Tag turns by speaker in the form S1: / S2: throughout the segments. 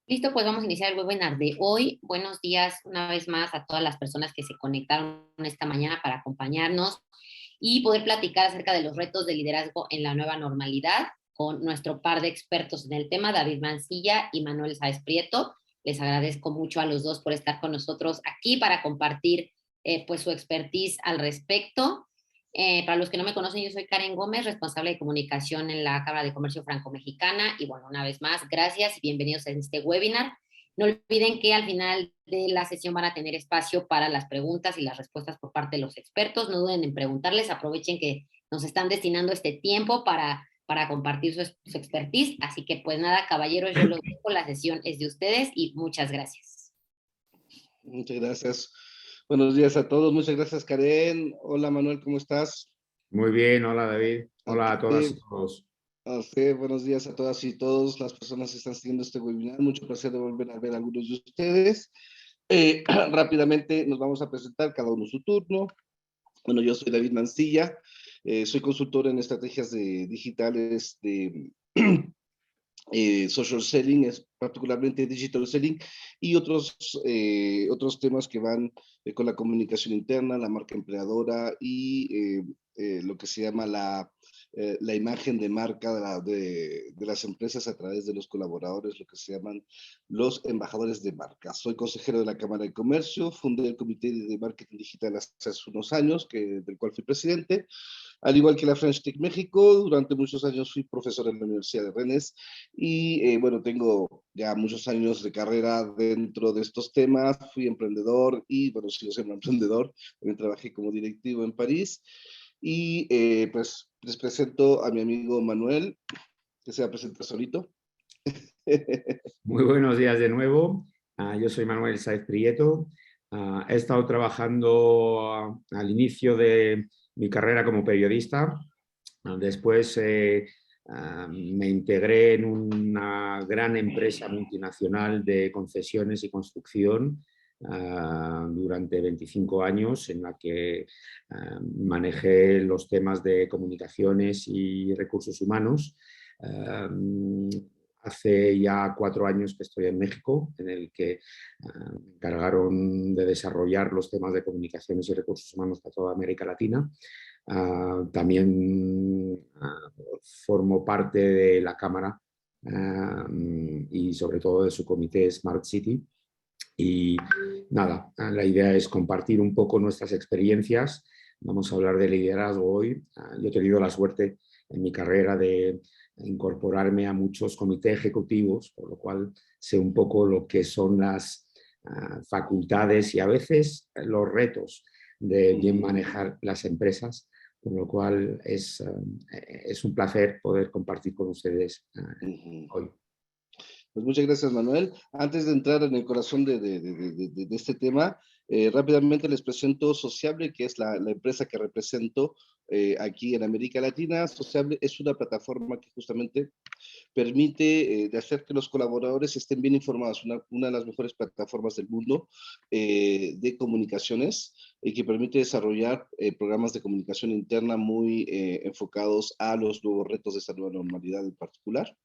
S1: Listo, pues vamos a iniciar el webinar de hoy. Buenos días una vez más a todas las personas que se conectaron esta mañana para acompañarnos y poder platicar acerca de los retos de liderazgo en la nueva normalidad con nuestro par de expertos en el tema, David Mancilla y Manuel Sáez Prieto. Les agradezco mucho a los dos por estar con nosotros aquí para compartir pues su expertise al respecto. Para los que no me conocen, yo soy Karen Gómez, responsable de comunicación en la Cámara de Comercio Franco-Mexicana. Y bueno, una vez más, gracias y bienvenidos a este webinar. No olviden que al final de la sesión van a tener espacio para las preguntas y las respuestas por parte de los expertos. No duden en preguntarles, aprovechen que nos están destinando este tiempo para compartir su expertise. Así que pues nada, caballeros, yo los dejo, la sesión es de ustedes y muchas gracias.
S2: Muchas gracias. Buenos días a todos. Muchas gracias, Karen. Hola, Manuel, ¿cómo estás?
S3: Muy bien, hola David. Hola a todas y todos.
S2: Buenos días a todas y todos las personas que están siguiendo este webinar. Mucho placer de volver a ver a algunos de ustedes. Rápidamente nos vamos a presentar cada uno su turno. Bueno, yo soy David Mancilla, soy consultor en estrategias digitales de social selling, es particularmente digital selling, y otros temas que van con la comunicación interna, la marca empleadora y lo que se llama la imagen de marca de las empresas a través de los colaboradores, lo que se llaman los embajadores de marca. Soy consejero de la Cámara de Comercio, fundé el Comité de Marketing Digital hace unos años, del cual fui presidente. Al igual que la French Tech México, durante muchos años fui profesor en la Universidad de Rennes y bueno, tengo ya muchos años de carrera dentro de estos temas. Fui emprendedor y bueno, sigo siendo emprendedor. También trabajé como directivo en París y pues les presento a mi amigo Manuel, que se va a presentar solito.
S3: Muy buenos días de nuevo. Yo soy Manuel Sáez Prieto. He estado trabajando al inicio de mi carrera como periodista. Después me integré en una gran empresa multinacional de concesiones y construcción durante 25 años, en la que manejé los temas de comunicaciones y recursos humanos. Hace ya 4 años que estoy en México, en el que me encargaron de desarrollar los temas de comunicaciones y recursos humanos para toda América Latina. También formo parte de la Cámara y sobre todo de su comité Smart City. Y nada, la idea es compartir un poco nuestras experiencias. Vamos a hablar de liderazgo hoy. Yo he tenido la suerte en mi carrera de incorporarme a muchos comités ejecutivos, por lo cual sé un poco lo que son las facultades y a veces los retos de bien manejar las empresas, por lo cual es un placer poder compartir con ustedes hoy.
S2: Pues muchas gracias, Manuel. Antes de entrar en el corazón de este tema, rápidamente les presento Sociable, que es la empresa que represento aquí en América Latina. Sociable es una plataforma que justamente permite de hacer que los colaboradores estén bien informados, una de las mejores plataformas del mundo de comunicaciones y que permite desarrollar programas de comunicación interna muy enfocados a los nuevos retos de esta nueva normalidad en particular.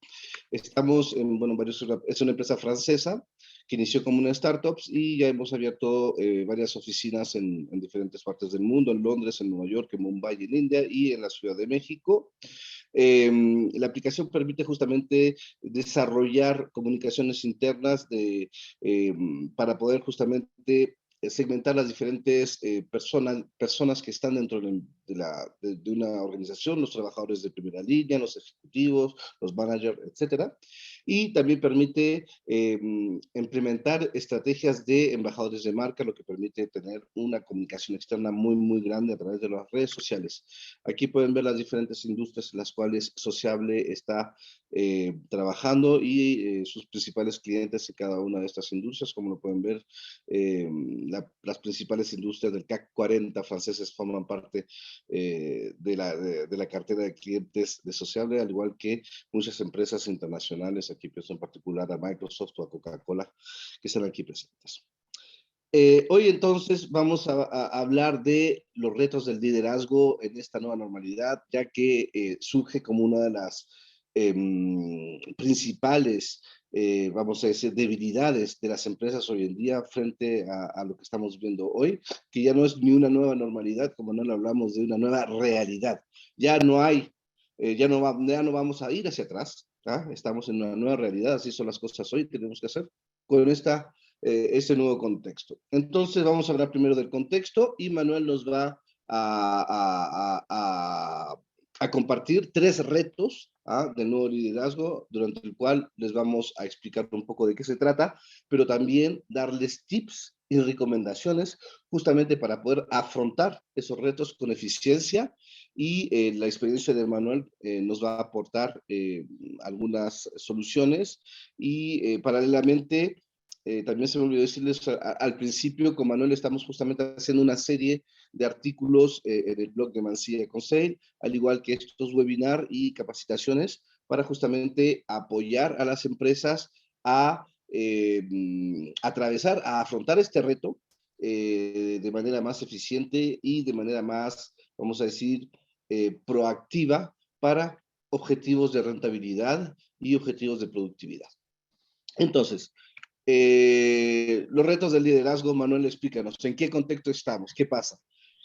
S2: Estamos en, bueno, es una empresa francesa que inició como una startup y ya hemos abierto varias oficinas en diferentes partes del mundo, en Londres, en Nueva York, en Mumbai, en India y en la Ciudad de México. La aplicación permite justamente desarrollar comunicaciones internas para poder justamente segmentar las diferentes personas que están dentro de una organización, los trabajadores de primera línea, los ejecutivos, los managers, etcétera. Y también permite implementar estrategias de embajadores de marca, lo que permite tener una comunicación externa muy, muy grande a través de las redes sociales. Aquí pueden ver las diferentes industrias en las cuales Sociable está trabajando y sus principales clientes en cada una de estas industrias. Como lo pueden ver, las principales industrias del CAC 40 franceses forman parte de la cartera de clientes de Sociable, al igual que muchas empresas internacionales. Aquí pienso en particular a Microsoft o a Coca-Cola, que están aquí presentes. Hoy entonces vamos a hablar de los retos del liderazgo en esta nueva normalidad, ya que surge como una de las principales vamos a decir, debilidades de las empresas hoy en día frente a lo que estamos viendo hoy, que ya no es ni una nueva normalidad, como no lo hablamos de una nueva realidad. Ya no hay, ya no vamos a ir hacia atrás, ¿ah? Estamos en una nueva realidad, así son las cosas hoy, tenemos que hacer con este nuevo contexto. Entonces vamos a hablar primero del contexto y Manuel nos va a compartir 3 retos del nuevo liderazgo, durante el cual les vamos a explicar un poco de qué se trata, pero también darles tips y recomendaciones justamente para poder afrontar esos retos con eficiencia, y la experiencia de Manuel nos va a aportar algunas soluciones y paralelamente también se me olvidó decirles al principio, con Manuel estamos justamente haciendo una serie de artículos en el blog de Mancilla Conseil, al igual que estos webinars y capacitaciones para justamente apoyar a las empresas a atravesar, a afrontar este reto de manera más eficiente y de manera más, vamos a decir, proactiva para objetivos de rentabilidad y objetivos de productividad. Entonces, los retos del liderazgo, Manuel, explícanos, ¿en qué contexto estamos? ¿Qué pasa?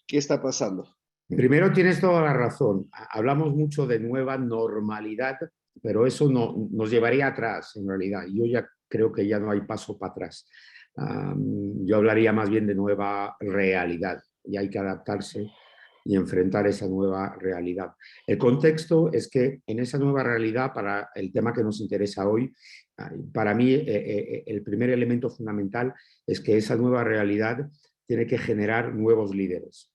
S2: ¿Qué está pasando?
S3: Primero, tienes toda la razón. Hablamos mucho de nueva normalidad, pero eso nos llevaría atrás, en realidad. Yo ya creo que ya no hay paso para atrás. Yo hablaría más bien de nueva realidad y hay que adaptarse y enfrentar esa nueva realidad. El contexto es que en esa nueva realidad, para el tema que nos interesa hoy, para mí el primer elemento fundamental es que esa nueva realidad tiene que generar nuevos líderes.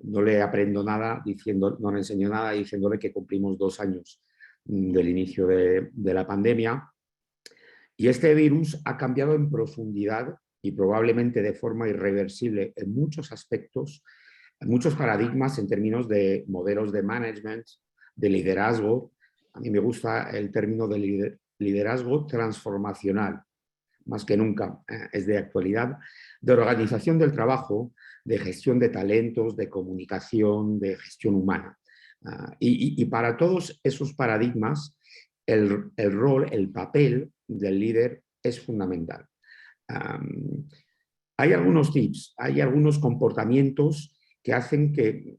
S3: No le aprendo nada diciendo, no le enseño nada diciéndole que cumplimos 2 años del inicio de la pandemia, y este virus ha cambiado en profundidad y probablemente de forma irreversible en muchos aspectos, en muchos paradigmas en términos de modelos de management, de liderazgo. A mí me gusta el término de liderazgo transformacional, más que nunca es de actualidad, de organización del trabajo, de gestión de talentos, de comunicación, de gestión humana. Y para todos esos paradigmas, el rol, el papel del líder es fundamental. Hay algunos tips, hay algunos comportamientos que hacen que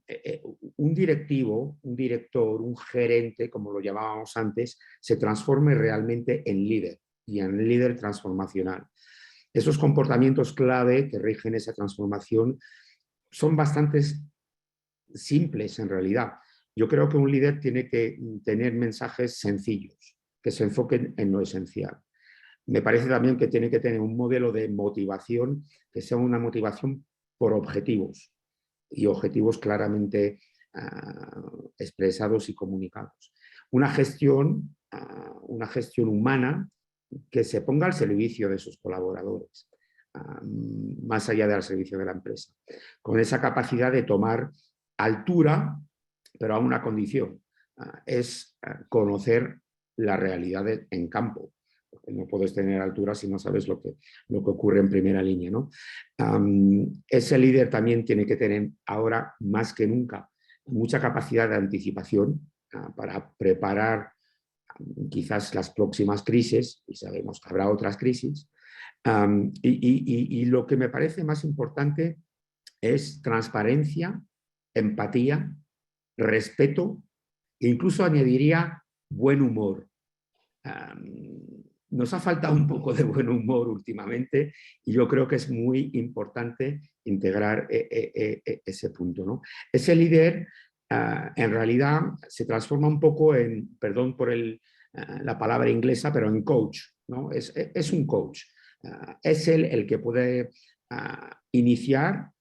S3: un directivo, un director, un gerente, como lo llamábamos antes, se transforme realmente en líder y en líder transformacional. Esos comportamientos clave que rigen esa transformación son bastante simples en realidad. Yo creo que un líder tiene que tener mensajes sencillos, que se enfoquen en lo esencial. Me parece también que tiene que tener un modelo de motivación que sea una motivación por objetivos y objetivos claramente expresados y comunicados. Una gestión humana que se ponga al servicio de sus colaboradores, más allá del servicio de la empresa, con esa capacidad de tomar altura, pero a una condición, es conocer la realidad en campo. Porque no puedes tener altura si no sabes lo que ocurre en primera línea, ¿no? Ese líder también tiene que tener ahora más que nunca mucha capacidad de anticipación para preparar quizás las próximas crisis, y sabemos que habrá otras crisis. Y lo que me parece más importante es transparencia, empatía, respeto e incluso añadiría buen humor. Nos ha faltado un poco de buen humor últimamente y yo creo que es muy importante integrar ese punto, ¿no? Ese líder en realidad se transforma un poco en, perdón por la palabra inglesa, pero en coach, ¿no? Es un coach. Es él el que puede iniciar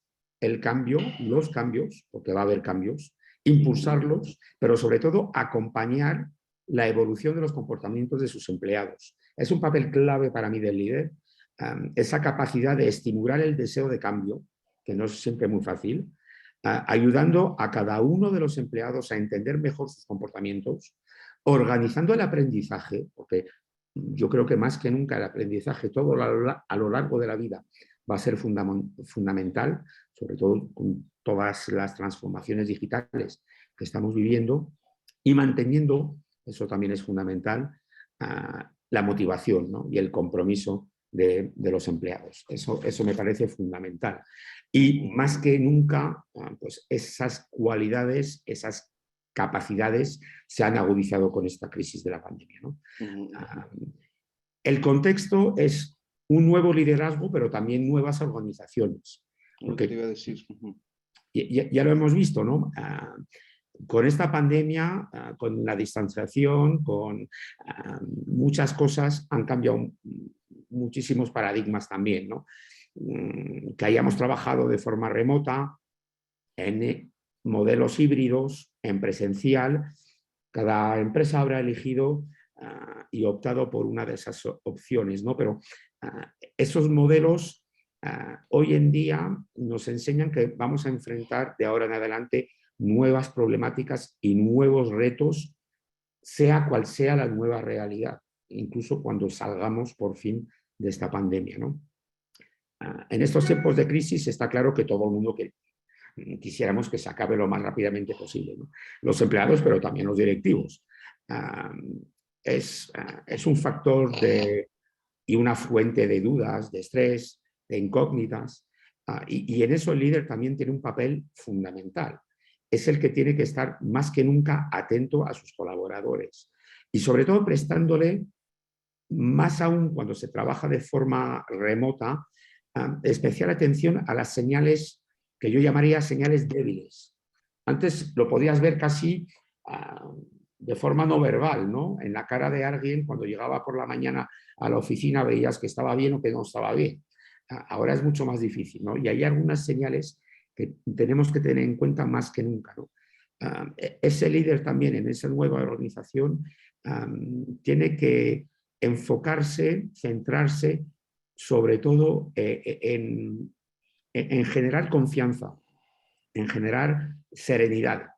S3: el cambio, los cambios, porque va a haber cambios, impulsarlos, pero sobre todo acompañar la evolución de los comportamientos de sus empleados. Es un papel clave para mí del líder, esa capacidad de estimular el deseo de cambio, que no es siempre muy fácil, ayudando a cada uno de los empleados a entender mejor sus comportamientos, organizando el aprendizaje, porque yo creo que más que nunca el aprendizaje todo a lo largo de la vida va a ser fundamental, sobre todo con todas las transformaciones digitales que estamos viviendo, y manteniendo, eso también es fundamental, la motivación, ¿no? Y el compromiso de los empleados. Eso me parece fundamental. Y más que nunca, pues esas cualidades, esas capacidades se han agudizado con esta crisis de la pandemia, ¿no? El contexto es un nuevo liderazgo, pero también nuevas organizaciones. Porque
S2: te iba a decir.
S3: Ya lo hemos visto, ¿no? Con esta pandemia, con la distanciación, con muchas cosas, han cambiado muchísimos paradigmas también, ¿no? Que hayamos trabajado de forma remota, en modelos híbridos, en presencial. Cada empresa habrá elegido y optado por una de esas opciones, ¿no? Pero esos modelos hoy en día nos enseñan que vamos a enfrentar de ahora en adelante nuevas problemáticas y nuevos retos, sea cual sea la nueva realidad, incluso cuando salgamos por fin de esta pandemia, ¿no? En estos tiempos de crisis está claro que todo el mundo quisiéramos que se acabe lo más rápidamente posible, ¿no? Los empleados, pero también los directivos. Es un factor y una fuente de dudas, de estrés, de incógnitas, y en eso el líder también tiene un papel fundamental. Es el que tiene que estar más que nunca atento a sus colaboradores y sobre todo prestándole, más aún cuando se trabaja de forma remota, especial atención a las señales que yo llamaría señales débiles. Antes lo podías ver casi de forma no verbal, ¿no? En la cara de alguien cuando llegaba por la mañana a la oficina veías que estaba bien o que no estaba bien. Ahora es mucho más difícil, ¿no? Y hay algunas señales que tenemos que tener en cuenta más que nunca, ¿no? Ese líder también en esa nueva organización tiene que enfocarse, centrarse sobre todo en generar confianza, en generar serenidad.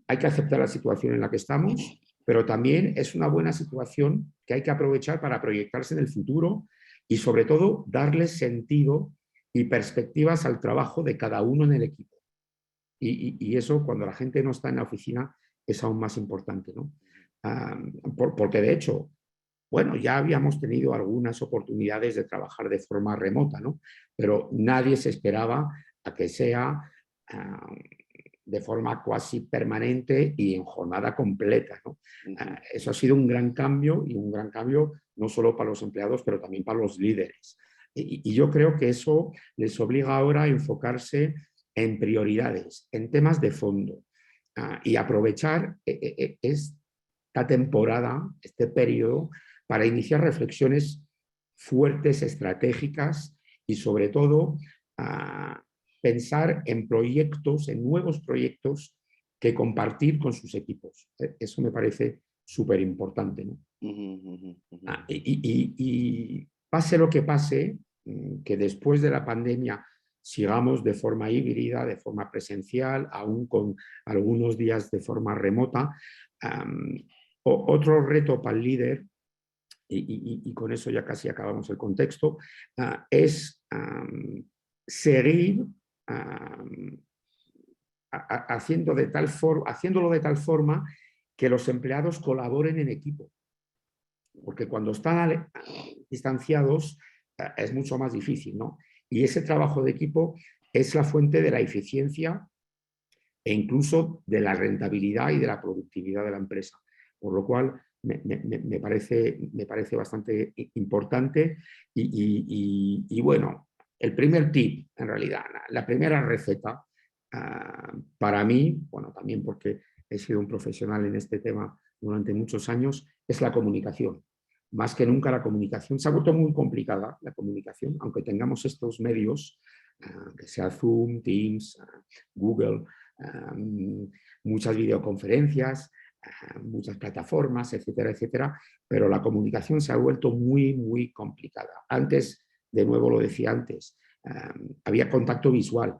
S3: Hay que aceptar la situación en la que estamos, pero también es una buena situación que hay que aprovechar para proyectarse en el futuro y sobre todo darle sentido y perspectivas al trabajo de cada uno en el equipo. Y eso cuando la gente no está en la oficina es aún más importante, ¿no? Porque de hecho, bueno, ya habíamos tenido algunas oportunidades de trabajar de forma remota, ¿no? Pero nadie se esperaba a que sea de forma casi permanente y en jornada completa, ¿no? Eso ha sido un gran cambio y un gran cambio no solo para los empleados, pero también para los líderes. Y yo creo que eso les obliga ahora a enfocarse en prioridades, en temas de fondo y aprovechar esta temporada, este periodo, para iniciar reflexiones fuertes, estratégicas y sobre todo pensar en proyectos, en nuevos proyectos que compartir con sus equipos. Eso me parece súper importante, ¿no? Y pase lo que pase, que después de la pandemia sigamos de forma híbrida, de forma presencial, aún con algunos días de forma remota. Otro reto para el líder, y con eso ya casi acabamos el contexto, es seguir haciéndolo de tal forma que los empleados colaboren en equipo. Porque cuando están distanciados es mucho más difícil, ¿no? Y ese trabajo de equipo es la fuente de la eficiencia e incluso de la rentabilidad y de la productividad de la empresa. Por lo cual me parece bastante importante y bueno, el primer tip, en realidad, la primera receta para mí, bueno, también porque he sido un profesional en este tema durante muchos años, es la comunicación. Más que nunca la comunicación se ha vuelto muy complicada, la comunicación, aunque tengamos estos medios, que sea Zoom, Teams, Google, muchas videoconferencias, muchas plataformas, etcétera, etcétera, pero la comunicación se ha vuelto muy, muy complicada. Antes, de nuevo lo decía antes, había contacto visual,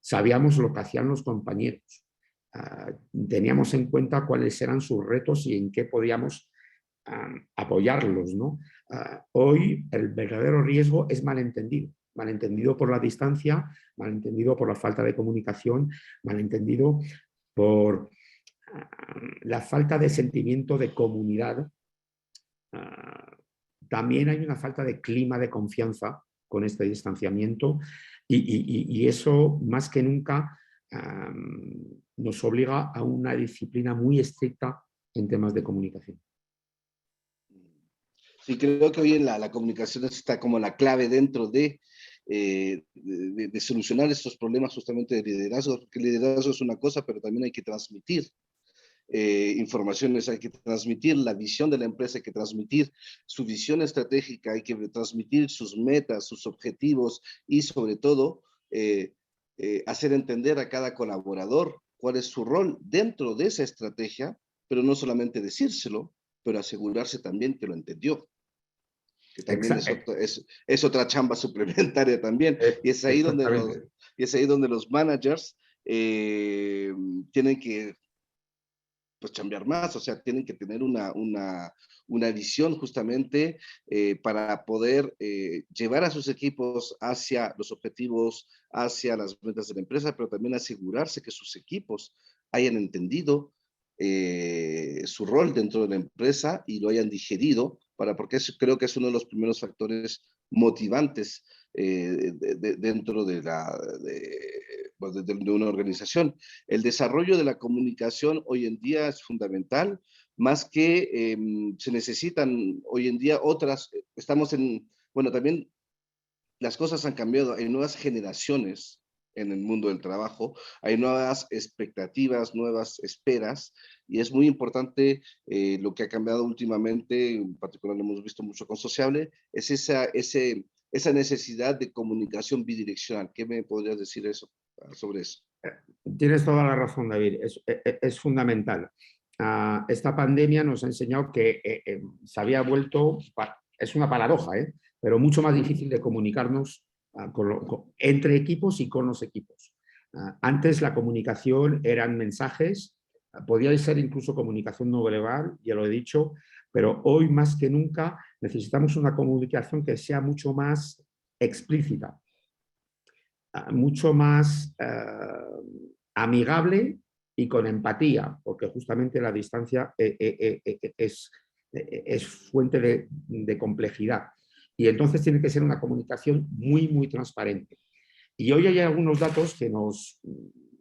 S3: sabíamos lo que hacían los compañeros, teníamos en cuenta cuáles eran sus retos y en qué podíamos apoyarlos, ¿no? Hoy el verdadero riesgo es malentendido por la distancia, malentendido por la falta de comunicación, malentendido por la falta de sentimiento de comunidad también hay una falta de clima de confianza con este distanciamiento y eso más que nunca nos obliga a una disciplina muy estricta en temas de comunicación.
S2: Sí, creo que hoy en la comunicación está como la clave dentro de solucionar estos problemas justamente de liderazgo, porque el liderazgo es una cosa, pero también hay que transmitir informaciones, hay que transmitir la visión de la empresa, hay que transmitir su visión estratégica, hay que transmitir sus metas, sus objetivos y sobre todo hacer entender a cada colaborador cuál es su rol dentro de esa estrategia, pero no solamente decírselo, pero asegurarse también que lo entendió, que también es otra chamba suplementaria también, y es ahí donde los managers tienen que pues chambear más, o sea, tienen que tener una visión justamente para poder llevar a sus equipos hacia los objetivos, hacia las metas de la empresa, pero también asegurarse que sus equipos hayan entendido su rol dentro de la empresa y lo hayan digerido, porque eso creo que es uno de los primeros factores motivantes dentro de una organización. El desarrollo de la comunicación hoy en día es fundamental, más que se necesitan hoy en día bueno, también las cosas han cambiado, hay nuevas generaciones en el mundo del trabajo, hay nuevas expectativas, nuevas esperas, y es muy importante lo que ha cambiado últimamente, en particular lo hemos visto mucho con Sociable, es esa necesidad de comunicación bidireccional. ¿Qué me podrías decir sobre eso?
S3: Tienes toda la razón, David, es fundamental. Esta pandemia nos ha enseñado que se había vuelto, es una paradoja, pero mucho más difícil de comunicarnos entre equipos y con los equipos. Antes la comunicación eran mensajes, podía ser incluso comunicación no verbal, ya lo he dicho, pero hoy más que nunca necesitamos una comunicación que sea mucho más explícita, mucho más amigable y con empatía, porque justamente la distancia es fuente de complejidad. Y entonces tiene que ser una comunicación muy, muy transparente. Y hoy hay algunos datos que nos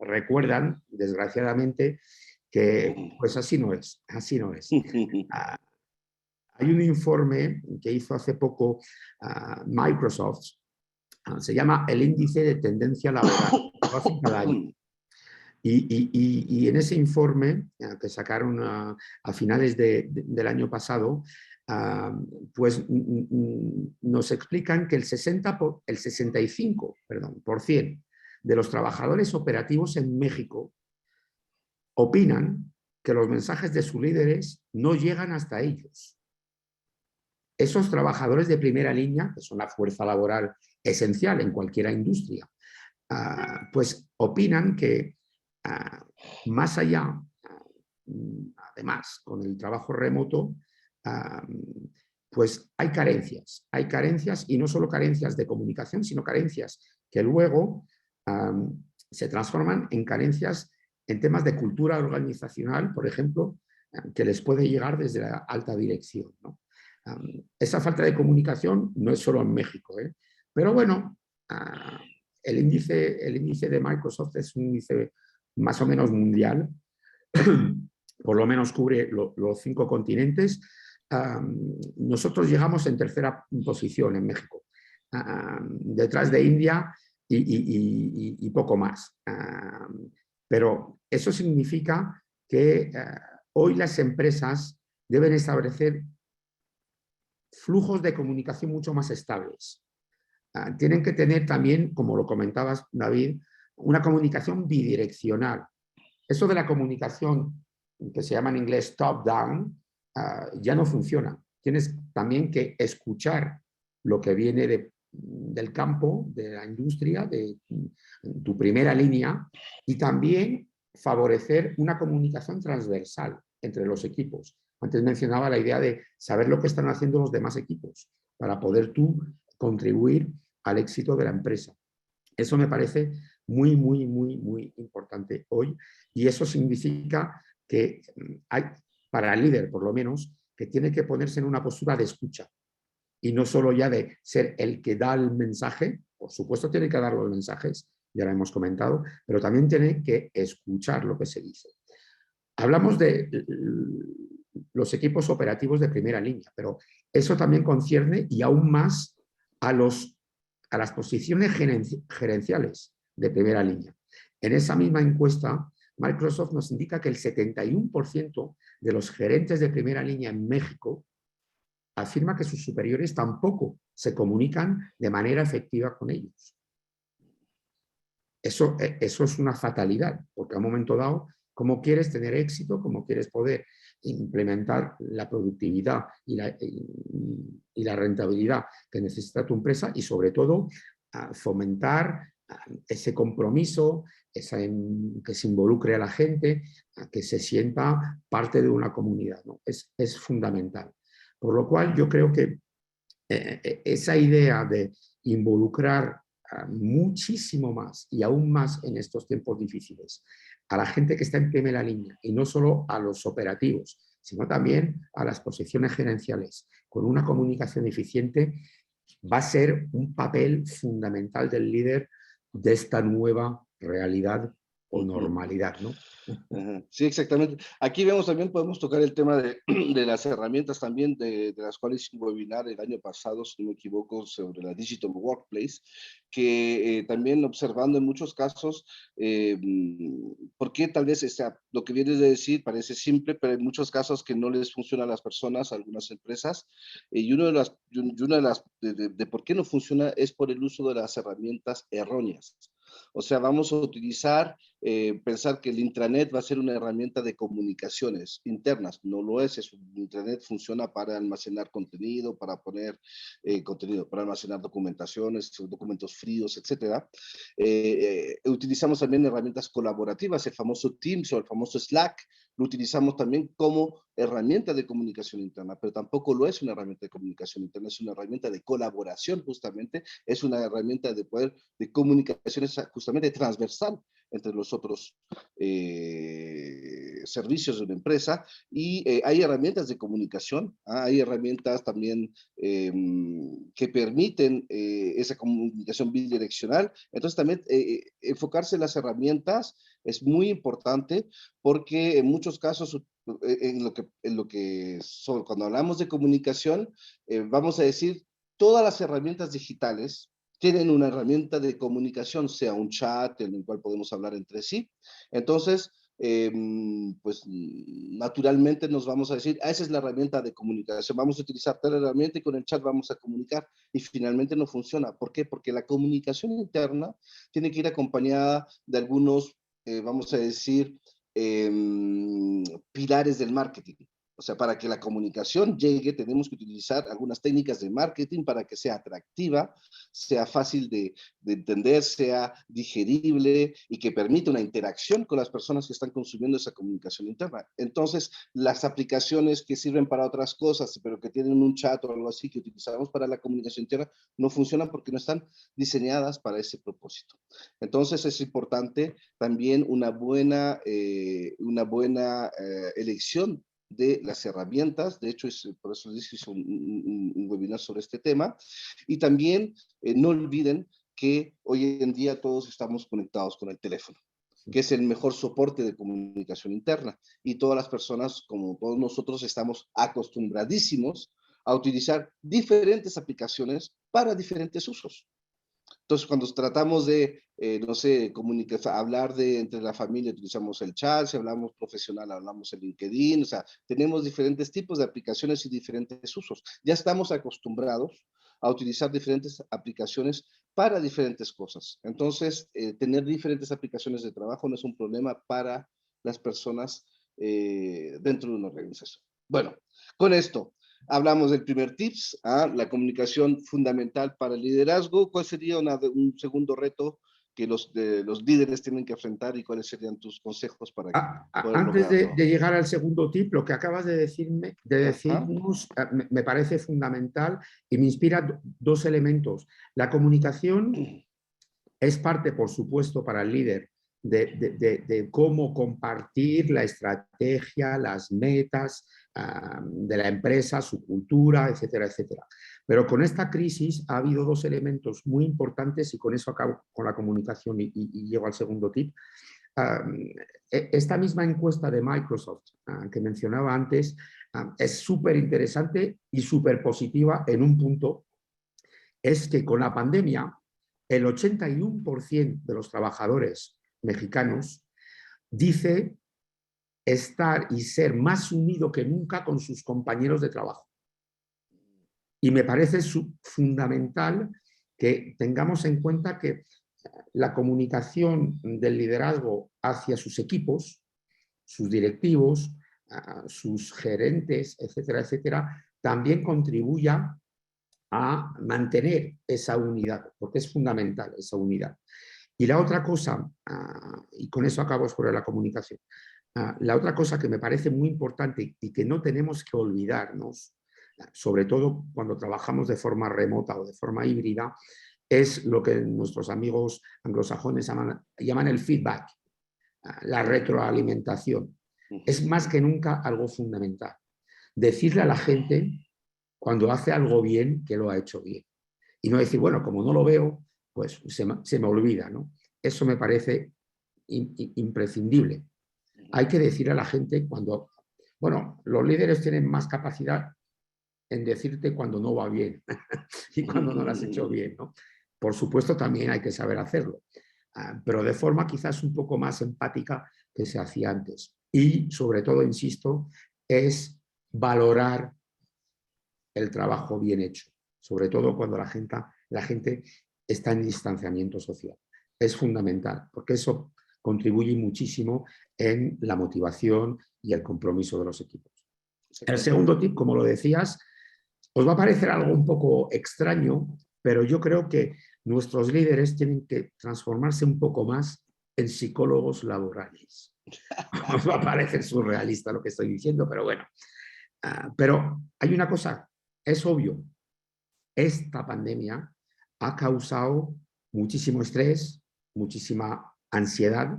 S3: recuerdan, desgraciadamente, que pues así no es, así no es. Hay un informe que hizo hace poco Microsoft, se llama el índice de tendencia laboral, lo hacen cada año. Y en ese informe que sacaron a finales del año pasado, pues nos explican que el 65% de los trabajadores operativos en México opinan que los mensajes de sus líderes no llegan hasta ellos. Esos trabajadores de primera línea, que son la fuerza laboral esencial en cualquier industria, pues opinan que más allá, además, con el trabajo remoto, pues hay carencias y no solo carencias de comunicación, sino carencias que luego se transforman en carencias en temas de cultura organizacional, por ejemplo, que les puede llegar desde la alta dirección, ¿no? Esa falta de comunicación no es solo en México, pero bueno, el índice de Microsoft es un índice más o menos mundial, por lo menos cubre los 5 continentes. Nosotros llegamos en tercera posición en México, detrás de India y poco más. Pero eso significa que hoy las empresas deben establecer flujos de comunicación mucho más estables. Tienen que tener también, como lo comentabas, David, una comunicación bidireccional. Eso de la comunicación, que se llama en inglés top-down, ya no funciona. Tienes también que escuchar lo que viene del campo, de la industria, de tu primera línea, y también favorecer una comunicación transversal entre los equipos. Antes mencionaba la idea de saber lo que están haciendo los demás equipos para poder tú contribuir al éxito de la empresa. Eso me parece muy, muy, muy, muy importante hoy, y eso significa que hay, para el líder por lo menos, que tiene que ponerse en una postura de escucha y no solo ya de ser el que da el mensaje. Por supuesto tiene que dar los mensajes, ya lo hemos comentado, pero también tiene que escuchar lo que se dice. Hablamos de los equipos operativos de primera línea, pero eso también concierne y aún más a las posiciones gerenciales de primera línea. En esa misma encuesta, Microsoft nos indica que el 71% de los gerentes de primera línea en México afirma que sus superiores tampoco se comunican de manera efectiva con ellos. Eso es una fatalidad, porque a un momento dado, ¿cómo quieres tener éxito? ¿Cómo quieres poder implementar la productividad y la rentabilidad que necesita tu empresa? Y sobre todo, fomentar ese compromiso, que se involucre a la gente, que se sienta parte de una comunidad, ¿no? Es fundamental. Por lo cual yo creo que esa idea de involucrar muchísimo más y aún más en estos tiempos difíciles a la gente que está en primera línea y no solo a los operativos, sino también a las posiciones gerenciales, con una comunicación eficiente, va a ser un papel fundamental del líder de esta nueva realidad o normalidad, ¿no?
S2: Sí, exactamente. Aquí vemos también, podemos tocar el tema de las herramientas también, de las cuales hice un webinar el año pasado, si no me equivoco, sobre la Digital Workplace, que también observando en muchos casos, porque tal vez lo que vienes de decir parece simple, pero en muchos casos que no les funciona a las personas, a algunas empresas, y una de las de por qué no funciona es por el uso de las herramientas erróneas. O sea, vamos a utilizar, pensar que el intranet va a ser una herramienta de comunicaciones internas. No lo es. Intranet funciona para almacenar contenido, para poner contenido, para almacenar documentaciones, documentos fríos, etc. Utilizamos también herramientas colaborativas, el famoso Teams o el famoso Slack. Lo utilizamos también como herramienta de comunicación interna, pero tampoco lo es una herramienta de comunicación interna, es una herramienta de colaboración justamente, es una herramienta de poder, de comunicaciones justamente transversal entre los otros servicios de una empresa, y hay herramientas de comunicación, hay herramientas también que permiten esa comunicación bidireccional. Entonces también enfocarse en las herramientas es muy importante, porque en muchos casos cuando hablamos de comunicación, vamos a decir, todas las herramientas digitales tienen una herramienta de comunicación, sea un chat en el cual podemos hablar entre sí. Entonces, pues naturalmente nos vamos a decir, esa es la herramienta de comunicación, vamos a utilizar tal herramienta y con el chat vamos a comunicar, y finalmente no funciona. ¿Por qué? Porque la comunicación interna tiene que ir acompañada de algunos, vamos a decir, pilares del marketing. O sea, para que la comunicación llegue, tenemos que utilizar algunas técnicas de marketing para que sea atractiva, sea fácil de entender, sea digerible y que permita una interacción con las personas que están consumiendo esa comunicación interna. Entonces, las aplicaciones que sirven para otras cosas, pero que tienen un chat o algo así que utilizamos para la comunicación interna, no funcionan porque no están diseñadas para ese propósito. Entonces, es importante también una buena elección de las herramientas. De hecho, por eso les hice un webinar sobre este tema. Y también no olviden que hoy en día todos estamos conectados con el teléfono, que es el mejor soporte de comunicación interna. Y todas las personas, como todos nosotros, estamos acostumbradísimos a utilizar diferentes aplicaciones para diferentes usos. Entonces, cuando tratamos de, no sé, hablar entre la familia, utilizamos el chat, si hablamos profesional, hablamos en LinkedIn, o sea, tenemos diferentes tipos de aplicaciones y diferentes usos. Ya estamos acostumbrados a utilizar diferentes aplicaciones para diferentes cosas. Entonces, tener diferentes aplicaciones de trabajo no es un problema para las personas dentro de una organización. Bueno, con esto hablamos del primer tips, la comunicación fundamental para el liderazgo. ¿Cuál sería un segundo reto que los líderes tienen que enfrentar y cuáles serían tus consejos para poder
S3: Antes
S2: lograrlo?
S3: de llegar al segundo tip, lo que acabas de decirnos me parece fundamental y me inspira dos elementos. La comunicación es parte, por supuesto, para el líder de cómo compartir la estrategia, las metas, de la empresa, su cultura, etcétera, etcétera. Pero con esta crisis ha habido dos elementos muy importantes y con eso acabo con la comunicación y llego al segundo tip. Esta misma encuesta de Microsoft que mencionaba antes es súper interesante y súper positiva en un punto, es que con la pandemia el 81% de los trabajadores mexicanos dice estar y ser más unido que nunca con sus compañeros de trabajo. Y me parece fundamental que tengamos en cuenta que la comunicación del liderazgo hacia sus equipos, sus directivos, sus gerentes, etcétera, etcétera, también contribuya a mantener esa unidad, porque es fundamental esa unidad. Y la otra cosa, y con eso acabo sobre la comunicación, la otra cosa que me parece muy importante y que no tenemos que olvidarnos, sobre todo cuando trabajamos de forma remota o de forma híbrida, es lo que nuestros amigos anglosajones llaman el feedback, la retroalimentación. Es más que nunca algo fundamental. Decirle a la gente cuando hace algo bien que lo ha hecho bien. Y no decir, bueno, como no lo veo, pues se me olvida, ¿no? Eso me parece imprescindible. Hay que decir a la gente cuando... Bueno, los líderes tienen más capacidad en decirte cuando no va bien y cuando no lo has hecho bien, ¿no? Por supuesto, también hay que saber hacerlo, pero de forma quizás un poco más empática que se hacía antes. Y sobre todo, insisto, es valorar el trabajo bien hecho, sobre todo cuando la gente está en distanciamiento social. Es fundamental, porque eso contribuye muchísimo en la motivación y el compromiso de los equipos. El segundo tip, como lo decías, os va a parecer algo un poco extraño, pero yo creo que nuestros líderes tienen que transformarse un poco más en psicólogos laborales. Os va a parecer surrealista lo que estoy diciendo, pero bueno. Pero hay una cosa, es obvio, esta pandemia ha causado muchísimo estrés, muchísima ansiedad,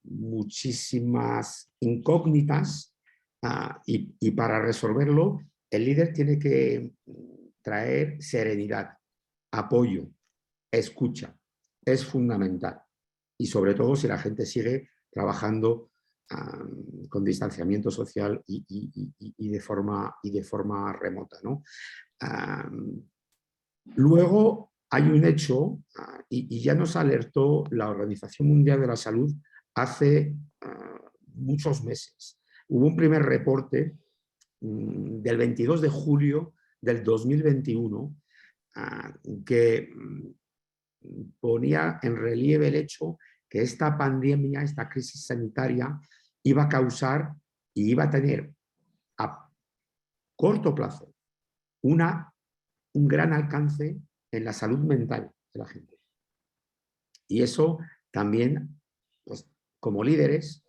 S3: muchísimas incógnitas, y para resolverlo el líder tiene que traer serenidad, apoyo, escucha. Es fundamental. Y sobre todo si la gente sigue trabajando con distanciamiento social y de forma remota, ¿no? Luego hay un hecho, y ya nos alertó la Organización Mundial de la Salud hace muchos meses. Hubo un primer reporte del 22 de julio del 2021 que ponía en relieve el hecho que esta pandemia, esta crisis sanitaria, iba a causar y iba a tener a corto plazo un gran alcance en la salud mental de la gente. Y eso también, pues, como líderes,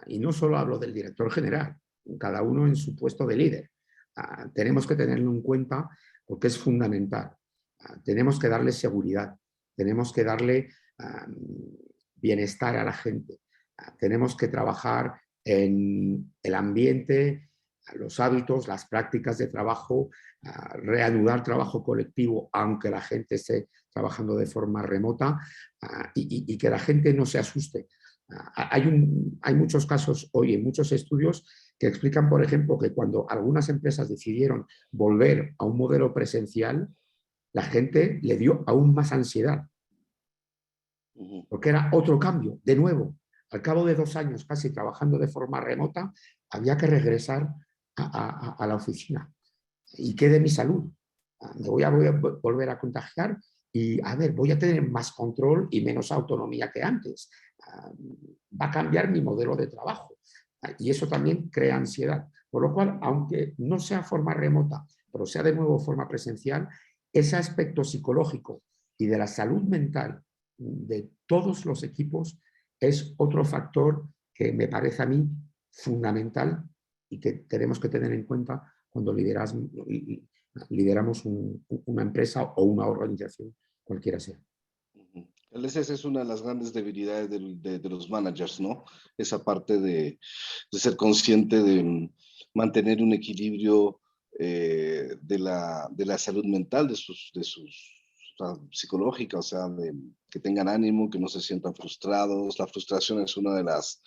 S3: y no solo hablo del director general, cada uno en su puesto de líder, tenemos que tenerlo en cuenta porque es fundamental. Tenemos que darle seguridad, tenemos que darle bienestar a la gente, tenemos que trabajar en el ambiente, los hábitos, las prácticas de trabajo, reanudar trabajo colectivo, aunque la gente esté trabajando de forma remota, y que la gente no se asuste. Hay muchos casos hoy, en muchos estudios, que explican, por ejemplo, que cuando algunas empresas decidieron volver a un modelo presencial, la gente le dio aún más ansiedad, porque era otro cambio. De nuevo, al cabo de 2 años casi trabajando de forma remota, había que regresar a la oficina. ¿Y qué de mi salud? Me voy a volver a contagiar y, a ver, voy a tener más control y menos autonomía que antes. Va a cambiar mi modelo de trabajo. Y eso también crea ansiedad. Por lo cual, aunque no sea forma remota, pero sea de nuevo forma presencial, ese aspecto psicológico y de la salud mental de todos los equipos es otro factor que me parece a mí fundamental y que tenemos que tener en cuenta cuando lideramos una empresa o una organización, cualquiera sea.
S2: Esa es una de las grandes debilidades de los managers, ¿no? Esa parte de ser consciente mantener un equilibrio de la salud mental, o sea, psicológica, o sea, que tengan ánimo, que no se sientan frustrados. La frustración es una de las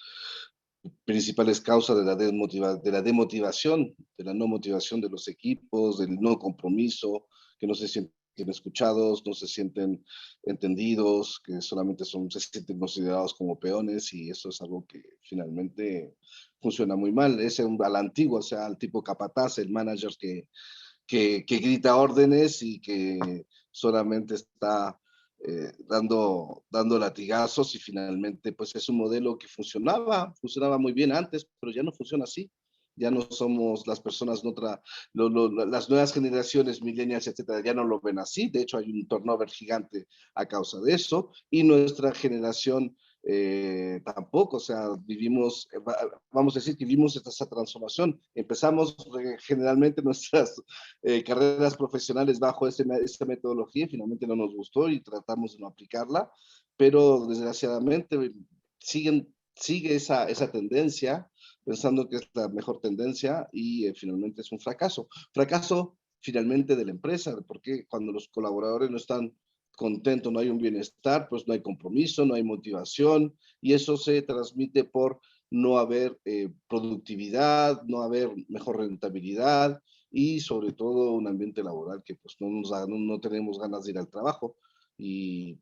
S2: principales causas de de la demotivación, de la no motivación de los equipos, del no compromiso, que no se sienten escuchados, no se sienten entendidos, que solamente se sienten considerados como peones, y eso es algo que finalmente funciona muy mal. Es a la antigua, o sea, el tipo capataz, el manager que grita órdenes y que solamente está dando latigazos, y finalmente pues es un modelo que funcionaba muy bien antes, pero ya no funciona así. Ya no somos las personas, las nuevas generaciones, millennials, etcétera, ya no lo ven así. De hecho, hay un turnover gigante a causa de eso, y nuestra generación tampoco, o sea, vamos a decir que vivimos esa transformación. Empezamos generalmente nuestras carreras profesionales bajo esta metodología, y finalmente no nos gustó y tratamos de no aplicarla, pero desgraciadamente sigue esa tendencia, pensando que es la mejor tendencia, y finalmente es un fracaso. Fracaso finalmente de la empresa, porque cuando los colaboradores no están contentos, no hay un bienestar, pues no hay compromiso, no hay motivación, y eso se transmite por no haber productividad, no haber mejor rentabilidad, y sobre todo un ambiente laboral que pues no tenemos ganas de ir al trabajo. Y,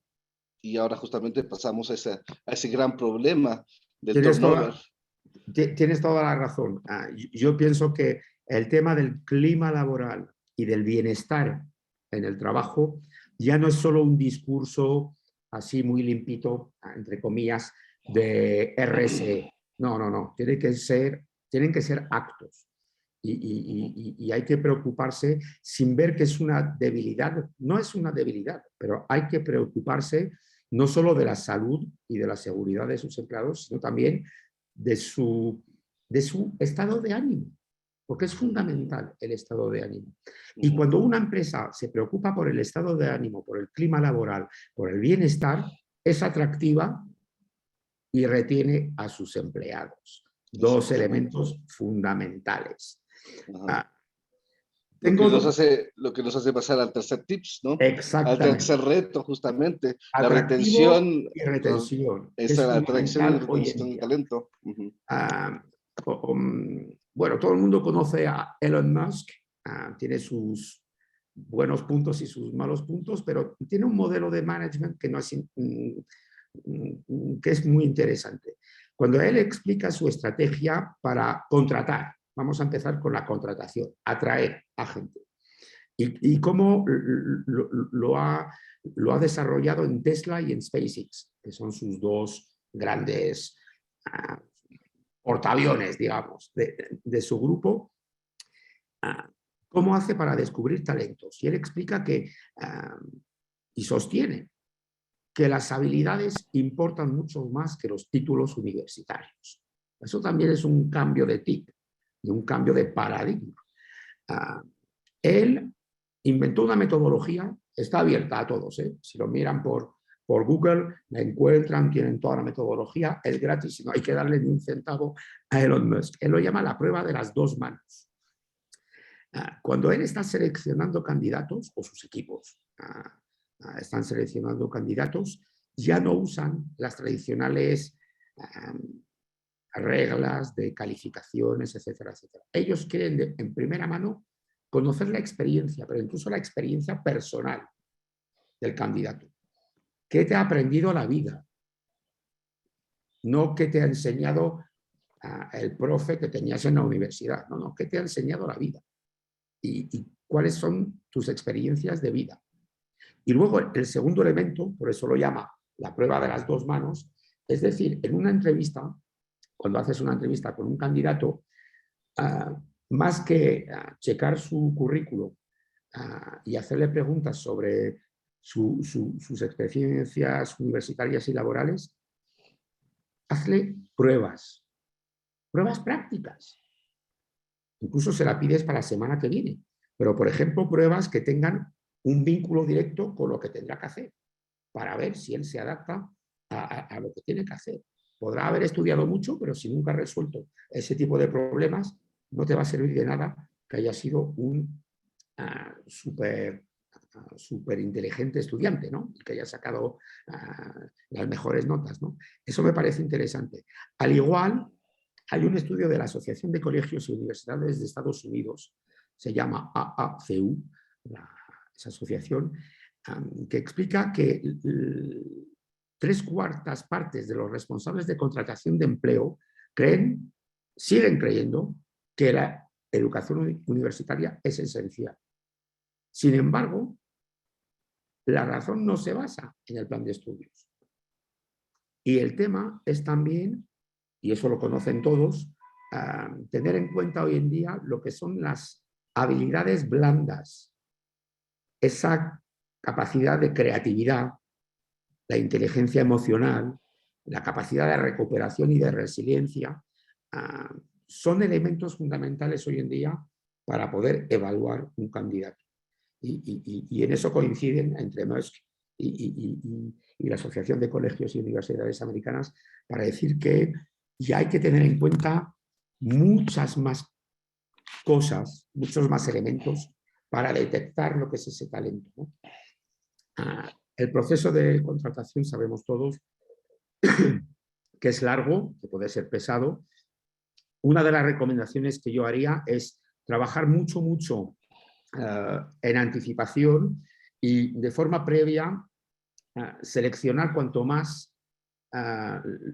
S2: y ahora justamente pasamos a ese gran problema del
S3: Tienes
S2: turnover.
S3: toda, tienes toda la razón. Yo pienso que el tema del clima laboral y del bienestar en el trabajo ya no es solo un discurso así muy limpito, entre comillas, de RSE. No, no, no. Tienen que ser actos. Y hay que preocuparse sin ver que es una debilidad. No es una debilidad, pero hay que preocuparse no solo de la salud y de la seguridad de sus empleados, sino también de su estado de ánimo, porque es fundamental el estado de ánimo. Y cuando una empresa se preocupa por el estado de ánimo, por el clima laboral, por el bienestar, es atractiva y retiene a sus empleados. Dos elementos fundamentales.
S2: Ajá.
S3: Tengo
S2: Lo que nos hace pasar al tercer tips, ¿no? Al
S3: exactamente
S2: tercer reto, justamente, la
S3: atractivo
S2: retención,
S3: y retención, que es
S2: esa atracción y
S3: fundamental hoy en
S2: retención de
S3: día.
S2: talento.
S3: Ah, bueno, todo el mundo conoce a Elon Musk, tiene sus buenos puntos y sus malos puntos, pero tiene un modelo de management que, no es, que es muy interesante. Cuando él explica su estrategia para contratar, vamos a empezar con la contratación, atraer a gente. Y cómo lo ha desarrollado en Tesla y en SpaceX, que son sus dos grandes portaaviones, digamos, de su grupo. ¿Cómo hace para descubrir talentos? Y él explica que, y sostiene, que las habilidades importan mucho más que los títulos universitarios. Eso también es un cambio de tip, de un cambio de paradigma. Él inventó una metodología, está abierta a todos, si lo miran por Google, la encuentran, tienen toda la metodología, es gratis y no hay que darle ni un centavo a Elon Musk. Él lo llama la prueba de las dos manos. Cuando él está seleccionando candidatos, o sus equipos están seleccionando candidatos, ya no usan las tradicionales reglas de calificaciones, etcétera, etcétera. Ellos quieren en primera mano conocer la experiencia, pero incluso la experiencia personal del candidato. ¿Qué te ha aprendido la vida? No qué te ha enseñado el profe que tenías en la universidad. No, no, ¿qué te ha enseñado la vida? Y cuáles son tus experiencias de vida. Y luego el segundo elemento, por eso lo llama la prueba de las dos manos, es decir, en una entrevista, cuando haces una entrevista con un candidato, más que checar su currículum y hacerle preguntas sobre sus experiencias universitarias y laborales, hazle pruebas prácticas. Incluso se la pides para la semana que viene. Pero, por ejemplo, pruebas que tengan un vínculo directo con lo que tendrá que hacer, para ver si él se adapta a lo que tiene que hacer. Podrá haber estudiado mucho, pero si nunca ha resuelto ese tipo de problemas, no te va a servir de nada que haya sido un súper inteligente estudiante, ¿no? Que haya sacado las mejores notas, ¿no? Eso me parece interesante. Al igual, hay un estudio de la Asociación de Colegios y Universidades de Estados Unidos, se llama AACU, esa asociación, que explica que 3/4 partes de los responsables de contratación de empleo siguen creyendo que la educación universitaria es esencial. Sin embargo, la razón no se basa en el plan de estudios. Y el tema es también, y eso lo conocen todos, tener en cuenta hoy en día lo que son las habilidades blandas, esa capacidad de creatividad, la inteligencia emocional, la capacidad de recuperación y de resiliencia, son elementos fundamentales hoy en día para poder evaluar un candidato. Y en eso coinciden entre Musk y la Asociación de Colegios y Universidades Americanas para decir que ya hay que tener en cuenta muchas más cosas, muchos más elementos para detectar lo que es ese talento, ¿no? El proceso de contratación sabemos todos que es largo, que puede ser pesado. Una de las recomendaciones que yo haría es trabajar mucho en anticipación y de forma previa seleccionar cuanto más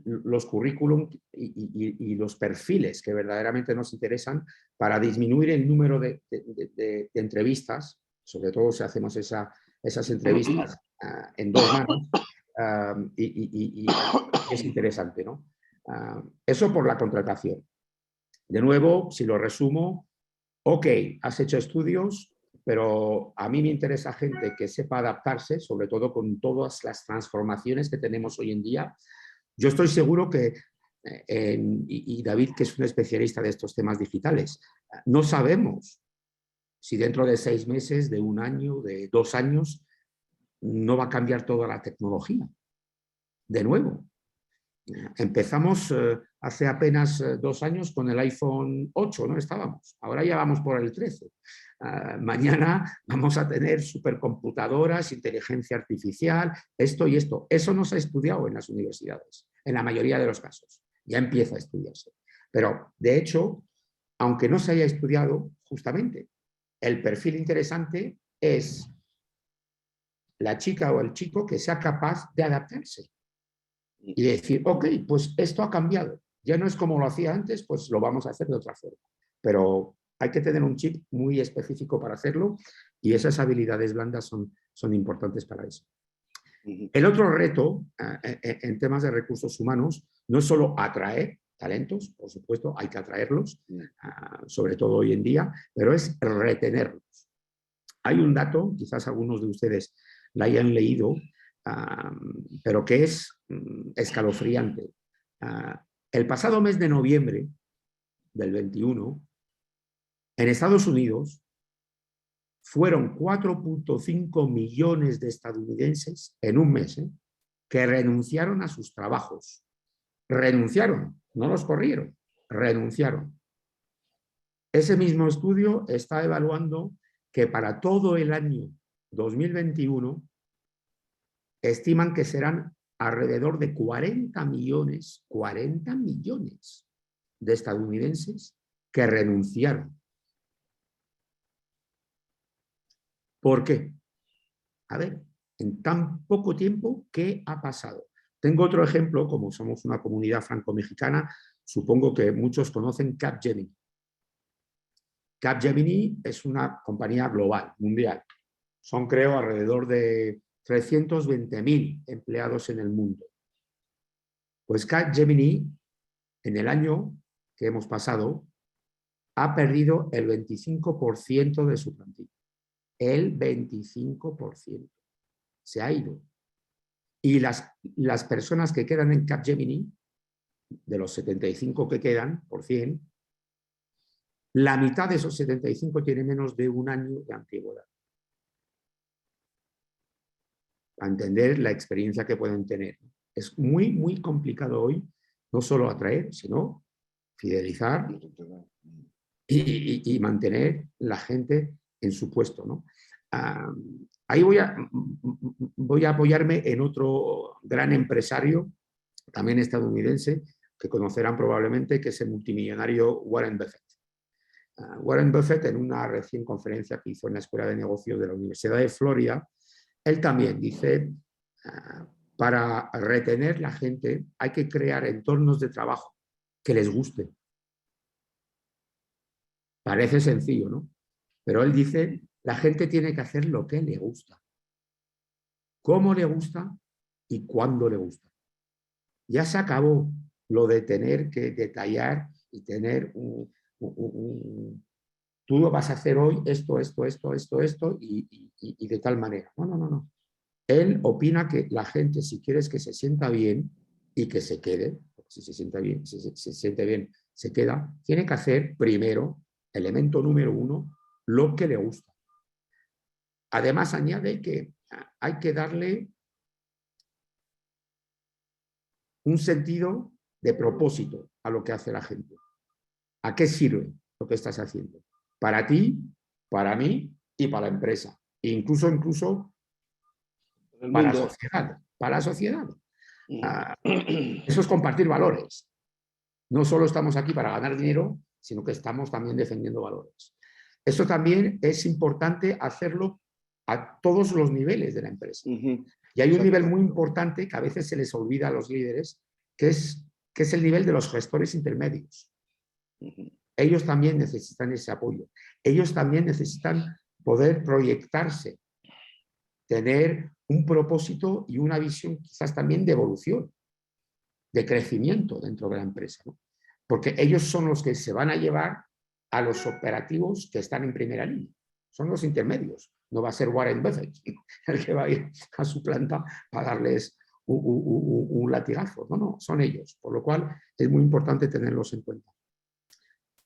S3: los currículum y los perfiles que verdaderamente nos interesan para disminuir el número de entrevistas, sobre todo si hacemos esas entrevistas en 2 manos, y es interesante, ¿no? Eso por la contratación. De nuevo, si lo resumo, ok, has hecho estudios, pero a mí me interesa gente que sepa adaptarse, sobre todo con todas las transformaciones que tenemos hoy en día. Yo estoy seguro que, y David, que es un especialista de estos temas digitales, no sabemos si dentro de 6 meses, de 1 año, de 2 años, no va a cambiar toda la tecnología. De nuevo, empezamos hace apenas 2 años con el iPhone 8, ¿no? Estábamos. Ahora ya vamos por el 13. Mañana vamos a tener supercomputadoras, inteligencia artificial, esto y esto. Eso no se ha estudiado en las universidades, en la mayoría de los casos. Ya empieza a estudiarse. Pero, de hecho, aunque no se haya estudiado, justamente, el perfil interesante es la chica o el chico que sea capaz de adaptarse y decir, ok, pues esto ha cambiado. Ya no es como lo hacía antes, pues lo vamos a hacer de otra forma. Pero hay que tener un chip muy específico para hacerlo y esas habilidades blandas son importantes para eso. El otro reto en temas de recursos humanos no es solo atraer talentos, por supuesto, hay que atraerlos, sobre todo hoy en día, pero es retenerlos. Hay un dato, quizás algunos de ustedes la hayan leído, pero que es escalofriante. El pasado mes de noviembre del 21, en Estados Unidos, fueron 4.5 millones de estadounidenses en un mes que renunciaron a sus trabajos. Renunciaron, no los corrieron, renunciaron. Ese mismo estudio está evaluando que para todo el año 2021 estiman que serán alrededor de 40 millones de estadounidenses que renunciaron. ¿Por qué? A ver, en tan poco tiempo, ¿qué ha pasado? Tengo otro ejemplo, como somos una comunidad franco-mexicana, supongo que muchos conocen Capgemini. Capgemini es una compañía global, mundial. Son, creo, alrededor de 320.000 empleados en el mundo. Pues Capgemini, en el año que hemos pasado, ha perdido el 25% de su plantilla. El 25%. Se ha ido. Y las personas que quedan en Capgemini, de los 75 que quedan, por 100, la mitad de esos 75 tiene menos de 1 año de antigüedad. Para entender la experiencia que pueden tener. Es muy, muy complicado hoy, no solo atraer, sino fidelizar y mantener la gente en su puesto, ¿no? Ahí voy a apoyarme en otro gran empresario, también estadounidense, que conocerán probablemente, que es el multimillonario Warren Buffett. Warren Buffett, en una recién conferencia que hizo en la Escuela de Negocios de la Universidad de Florida, él también dice, para retener la gente hay que crear entornos de trabajo que les guste. Parece sencillo, ¿no? Pero él dice, la gente tiene que hacer lo que le gusta, cómo le gusta y cuándo le gusta. Ya se acabó lo de tener que detallar y tener tú lo vas a hacer hoy esto y de tal manera. No, no, no, no. Él opina que la gente, si quieres que se sienta bien y que se quede, si se sienta bien, si se siente bien, se queda, tiene que hacer primero, elemento número 1, lo que le gusta. Además, añade que hay que darle un sentido de propósito a lo que hace la gente. ¿A qué sirve lo que estás haciendo? Para ti, para mí y para la empresa. E incluso para la sociedad. Para la sociedad. Eso es compartir valores. No solo estamos aquí para ganar dinero, sino que estamos también defendiendo valores. Eso también es importante hacerlo a todos los niveles de la empresa. Y hay un nivel muy importante que a veces se les olvida a los líderes, que es el nivel de los gestores intermedios. Ellos también necesitan ese apoyo. Ellos también necesitan poder proyectarse, tener un propósito y una visión quizás también de evolución, de crecimiento dentro de la empresa, ¿no? Porque ellos son los que se van a llevar a los operativos que están en primera línea. Son los intermedios. No va a ser Warren Buffett el que va a ir a su planta para darles un latigazo. No, no, son ellos. Por lo cual es muy importante tenerlos en cuenta.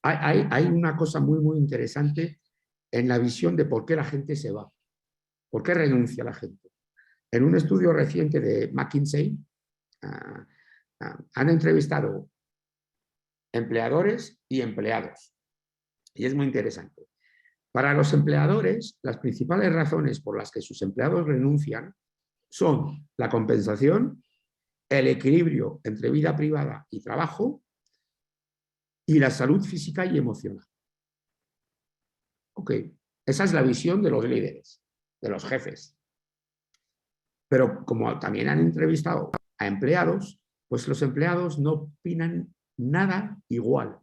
S3: Hay una cosa muy, muy interesante en la visión de por qué la gente se va. ¿Por qué renuncia la gente? En un estudio reciente de McKinsey, han entrevistado empleadores y empleados. Y es muy interesante. Para los empleadores, las principales razones por las que sus empleados renuncian son la compensación, el equilibrio entre vida privada y trabajo y la salud física y emocional. Ok, esa es la visión de los líderes, de los jefes. Pero como también han entrevistado a empleados, pues los empleados no opinan nada igual.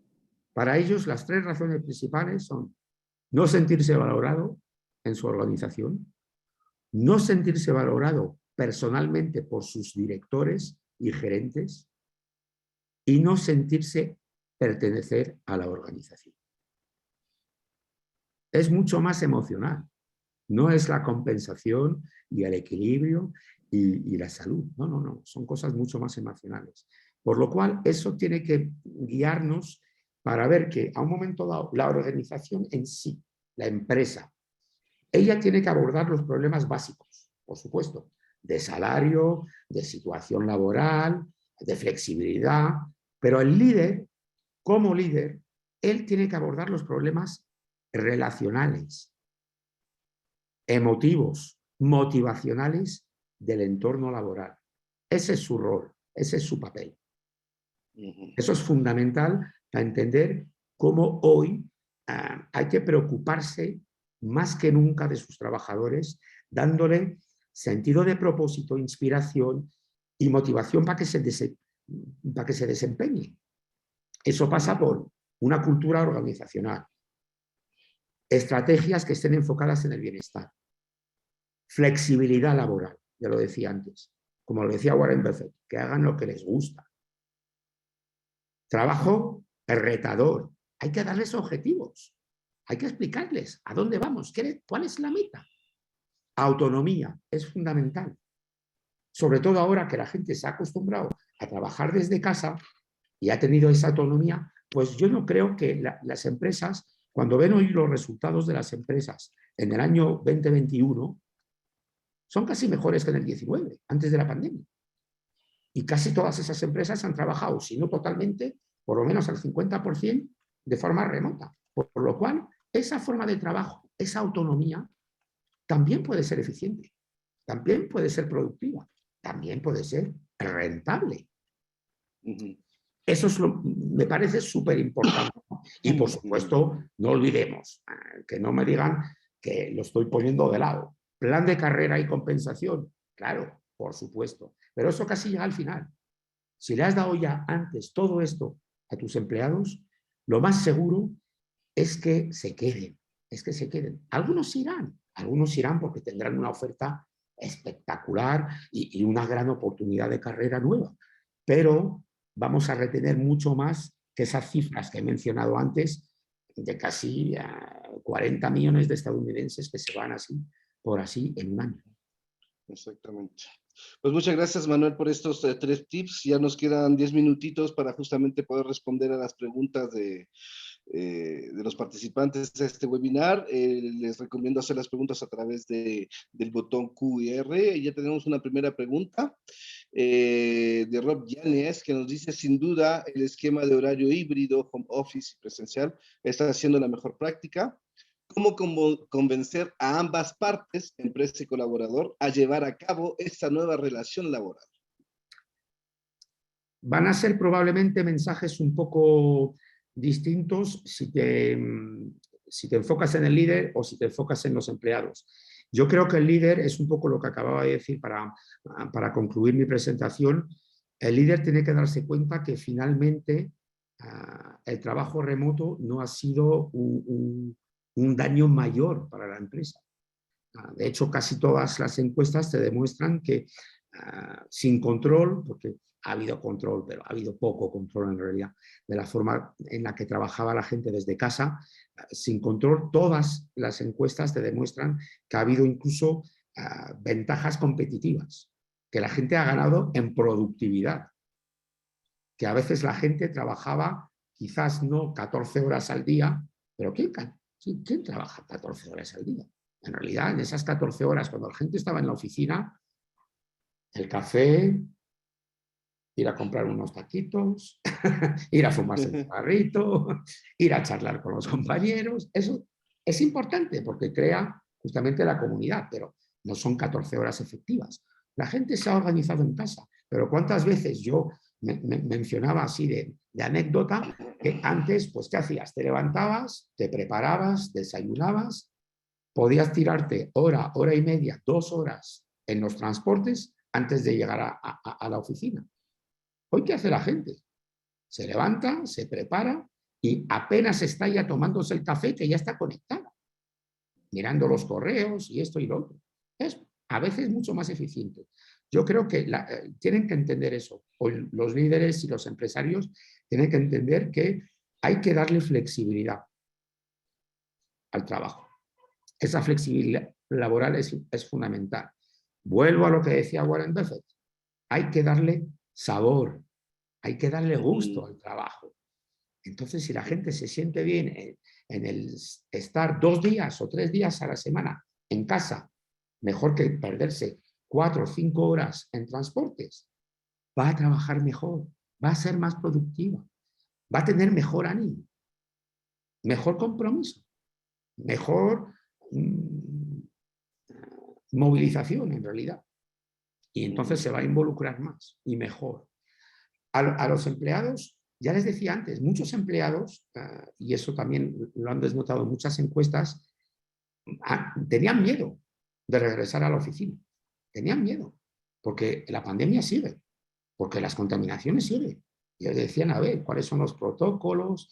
S3: Para ellos las 3 razones principales son no sentirse valorado en su organización, no sentirse valorado personalmente por sus directores y gerentes y no sentirse pertenecer a la organización. Es mucho más emocional, no es la compensación y el equilibrio y la salud. No, no, no, son cosas mucho más emocionales. Por lo cual, eso tiene que guiarnos para ver que a un momento dado la organización en sí, la empresa, ella tiene que abordar los problemas básicos, por supuesto, de salario, de situación laboral, de flexibilidad, pero el líder, como líder, él tiene que abordar los problemas relacionales, emotivos, motivacionales del entorno laboral. Ese es su rol, ese es su papel. Eso es fundamental para entender cómo hoy hay que preocuparse más que nunca de sus trabajadores, dándole sentido de propósito, inspiración y motivación para que se desempeñe. Eso pasa por una cultura organizacional, estrategias que estén enfocadas en el bienestar, flexibilidad laboral, ya lo decía antes, como lo decía Warren Buffett, que hagan lo que les gusta. Trabajo retador, hay que darles objetivos, hay que explicarles a dónde vamos, cuál es la meta. Autonomía es fundamental, sobre todo ahora que la gente se ha acostumbrado a trabajar desde casa y ha tenido esa autonomía, pues yo no creo que las empresas, cuando ven hoy los resultados de las empresas en el año 2021, son casi mejores que en el 19, antes de la pandemia. Y casi todas esas empresas han trabajado, si no totalmente, por lo menos al 50% de forma remota. Por lo cual, esa forma de trabajo, esa autonomía, también puede ser eficiente, también puede ser productiva, también puede ser rentable. Eso me parece súper importante. Y por supuesto, no olvidemos, que no me digan que lo estoy poniendo de lado. Plan de carrera y compensación, claro, por supuesto. Pero eso casi llega al final. Si le has dado ya antes todo esto a tus empleados, lo más seguro es que se queden, Algunos irán porque tendrán una oferta espectacular y una gran oportunidad de carrera nueva. Pero vamos a retener mucho más que esas cifras que he mencionado antes, de casi 40 millones de estadounidenses que se van así, por así, en un año.
S2: Exactamente. Pues muchas gracias, Manuel, por estos 3 tips. Ya nos quedan 10 minutitos para justamente poder responder a las preguntas de los participantes de este webinar. Les recomiendo hacer las preguntas a través del botón QR. Ya tenemos una primera pregunta de Rob Yanes, que nos dice: sin duda, el esquema de horario híbrido, home office y presencial está siendo la mejor práctica. ¿Cómo convencer a ambas partes, empresa y colaborador, a llevar a cabo esta nueva relación laboral?
S3: Van a ser probablemente mensajes un poco distintos si te enfocas en el líder o si te enfocas en los empleados. Yo creo que el líder es un poco lo que acababa de decir para concluir mi presentación. El líder tiene que darse cuenta que finalmente el trabajo remoto no ha sido un daño mayor para la empresa. De hecho, casi todas las encuestas te demuestran que sin control, porque ha habido control, pero ha habido poco control en realidad, de la forma en la que trabajaba la gente desde casa, sin control, todas las encuestas te demuestran que ha habido incluso ventajas competitivas, que la gente ha ganado en productividad, que a veces la gente trabajaba quizás no 14 horas al día, pero ¿quién trabaja 14 horas al día? En realidad, en esas 14 horas, cuando la gente estaba en la oficina, el café, ir a comprar unos taquitos, ir a fumarse un cigarrito, ir a charlar con los compañeros, eso es importante porque crea justamente la comunidad, pero no son 14 horas efectivas. La gente se ha organizado en casa, pero ¿cuántas veces yo me mencionaba así de anécdota que antes, pues, ¿qué hacías? Te levantabas, te preparabas, desayunabas, podías tirarte hora, hora y media, 2 horas en los transportes antes de llegar a la oficina. Hoy, ¿qué hace la gente? Se levanta, se prepara y apenas está ya tomándose el café, que ya está conectada, mirando los correos y esto y lo otro. Es a veces mucho más eficiente. Yo creo que tienen que entender eso. Hoy los líderes y los empresarios tienen que entender que hay que darle flexibilidad al trabajo. Esa flexibilidad laboral es fundamental. Vuelvo a lo que decía Warren Buffett. Hay que darle sabor, hay que darle gusto al trabajo. Entonces, si la gente se siente bien en el estar 2 días o 3 días a la semana en casa, mejor que perderse 4 o 5 horas en transportes, va a trabajar mejor, va a ser más productiva, va a tener mejor ánimo, mejor compromiso, mejor movilización en realidad. Y entonces se va a involucrar más y mejor. A los empleados, ya les decía antes, muchos empleados, y eso también lo han desnotado muchas encuestas, tenían miedo de regresar a la oficina. Tenían miedo, porque la pandemia sigue, porque las contaminaciones siguen. Y ellos decían, a ver, ¿cuáles son los protocolos?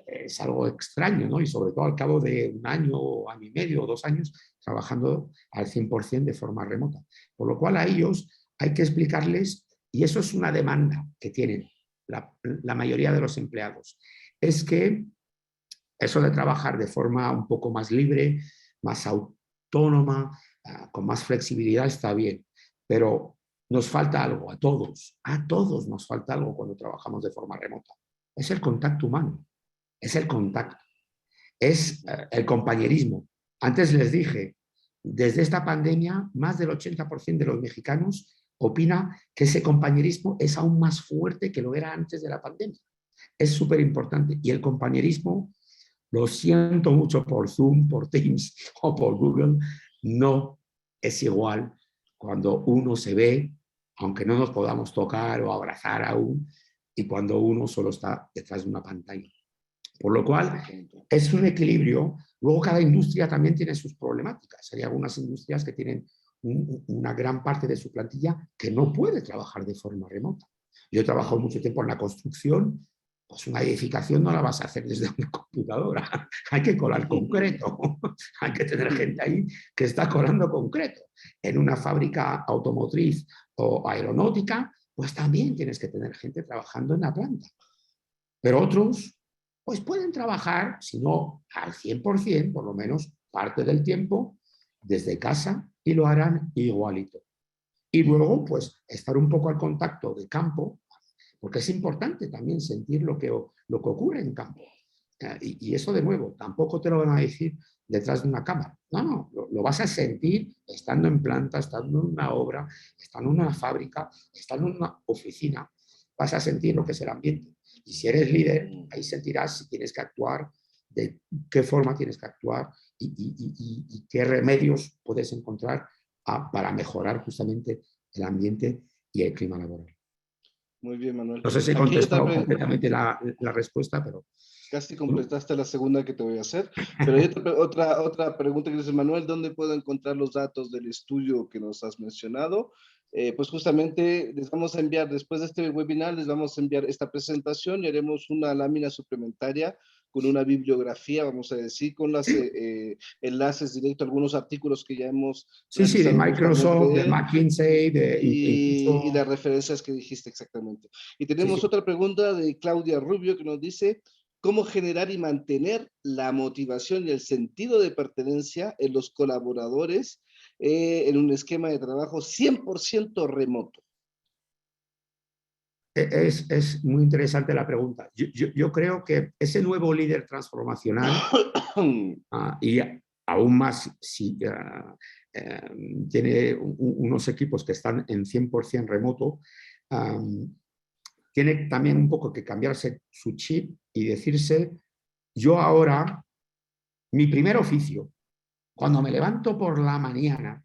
S3: Es algo extraño, ¿no? Y sobre todo al cabo de 1 año, año y medio o 2 años, trabajando al 100% de forma remota. Por lo cual a ellos hay que explicarles, y eso es una demanda que tienen la mayoría de los empleados, es que eso de trabajar de forma un poco más libre, más autónoma, con más flexibilidad está bien, pero nos falta algo a todos nos falta algo cuando trabajamos de forma remota. Es el contacto humano, es el contacto, es el compañerismo. Antes les dije, desde esta pandemia, más del 80% de los mexicanos opina que ese compañerismo es aún más fuerte que lo era antes de la pandemia. Es súper importante. Y el compañerismo Lo siento mucho por Zoom, por Teams o por Google, no es igual cuando uno se ve, aunque no nos podamos tocar o abrazar aún, y cuando uno solo está detrás de una pantalla. Por lo cual, es un equilibrio. Luego, cada industria también tiene sus problemáticas. Hay algunas industrias que tienen una gran parte de su plantilla que no puede trabajar de forma remota. Yo he trabajado mucho tiempo en la construcción. Pues una edificación no la vas a hacer desde una computadora. Hay que colar concreto. Hay que tener gente ahí que está colando concreto. En una fábrica automotriz o aeronáutica, pues también tienes que tener gente trabajando en la planta. Pero otros, pues pueden trabajar, si no al 100%, por lo menos parte del tiempo, desde casa y lo harán igualito. Y luego, pues, estar un poco al contacto de campo, porque es importante también sentir lo que ocurre en campo. Y eso, de nuevo, tampoco te lo van a decir detrás de una cámara. No, lo vas a sentir estando en planta, estando en una obra, estando en una fábrica, estando en una oficina. Vas a sentir lo que es el ambiente. Y si eres líder, ahí sentirás si tienes que actuar, de qué forma tienes que actuar y qué remedios puedes encontrar para mejorar justamente el ambiente y el clima laboral.
S2: Muy bien, Manuel.
S3: No sé si he contestado completamente la respuesta, pero...
S2: Casi completaste la segunda que te voy a hacer, pero hay otra pregunta que dice: Manuel, ¿dónde puedo encontrar los datos del estudio que nos has mencionado? Pues justamente les vamos a enviar, después de este webinar, les vamos a enviar esta presentación y haremos una lámina suplementaria con una bibliografía, vamos a decir, con los enlaces directos a algunos artículos que ya hemos
S3: Sí, de Microsoft, de McKinsey,
S2: y las referencias que dijiste exactamente. Y tenemos otra pregunta de Claudia Rubio que nos dice: ¿cómo generar y mantener la motivación y el sentido de pertenencia en los colaboradores en un esquema de trabajo 100% remoto?
S3: Es muy interesante la pregunta. Yo creo que ese nuevo líder transformacional, y aún más si tiene unos equipos que están en 100% remoto, tiene también un poco que cambiarse su chip y decirse: yo ahora, mi primer oficio, cuando me levanto por la mañana,